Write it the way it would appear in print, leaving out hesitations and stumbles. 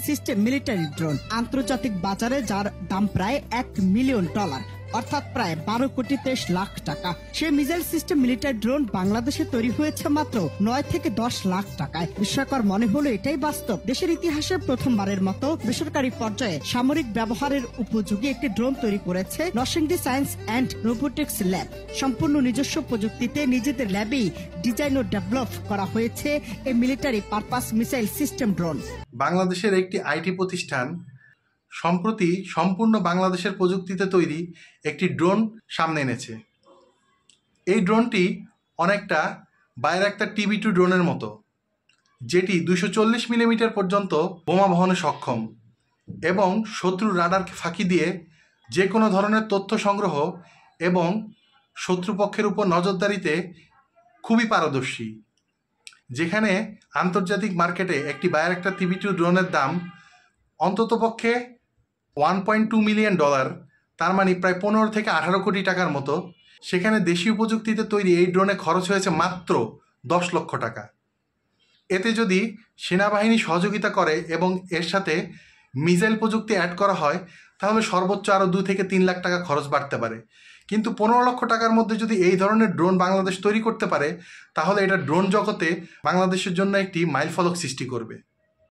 System military drone আন্তর্জাতিক বাজারে যার দাম প্রায় $1 মিলিয়ন, অর্থাৎ প্রায় 12,23,00,000 টাকা। সে মিসাইল সিস্টেম মিলিটারি ড্রোন বাংলাদেশে তৈরি হয়েছে মাত্র 9 থেকে 10 লাখ টাকায়। বিস্ময়কর মনে হলো এটাই বাস্তব। দেশের ইতিহাসে প্রথমবারের মতো বেসরকারি পর্যায়ে সামরিক ব্যবহারের উপযোগী একটি ড্রোন তৈরি করেছে Narsingdi science and robotics lab. সম্পূর্ণ নিজস্ব প্রযুক্তিতে নিজেদের ল্যাবেই ডিজাইন ও ডেভেলপ করা হয়েছে এই military purpose missile system drone. বাংলাদেশের একটি আইটি প্রতিষ্ঠান সম্প্রতি সম্পূর্ণ বাংলাদেশের প্রযুক্তিতে তৈরি একটি ড্রোন সামনে এনেছে। এই ড্রোনটি অনেকটা বাইরাক্তার TB2 ড্রোনের মতো, যেটি 240 মিলিমিটার পর্যন্ত বোমা বহনে সক্ষম এবং শত্রুর রাডারকে ফাঁকি দিয়ে যে কোনো ধরনের তথ্য সংগ্রহ এবং শত্রুপক্ষের উপর নজরদারিতে খুবই পারদর্শী। যেখানে আন্তর্জাতিক মার্কেটে একটি বাইরাক্তার TB2 ড্রোনের দাম অন্ততপক্ষে $1.2 মিলিয়ন, তার মানে প্রায় 15 থেকে 18 কোটি টাকার মতো, সেখানে দেশীয় প্রযুক্তিতে তৈরি এই ড্রোনে খরচ হয়েছে মাত্র 10 লক্ষ টাকা। এতে যদি সেনাবাহিনী সহযোগিতা করে এবং এর সাথে মিসাইল প্রযুক্তি অ্যাড করা হয় তাহলে সর্বোচ্চ আরও 2 থেকে 3 লাখ টাকা খরচ বাড়তে পারে। কিন্তু 15 লক্ষ টাকার মধ্যে যদি এই ধরনের ড্রোন বাংলাদেশ তৈরি করতে পারে তাহলে এটা ড্রোন জগতে বাংলাদেশের জন্য একটি মাইলফলক সৃষ্টি করবে।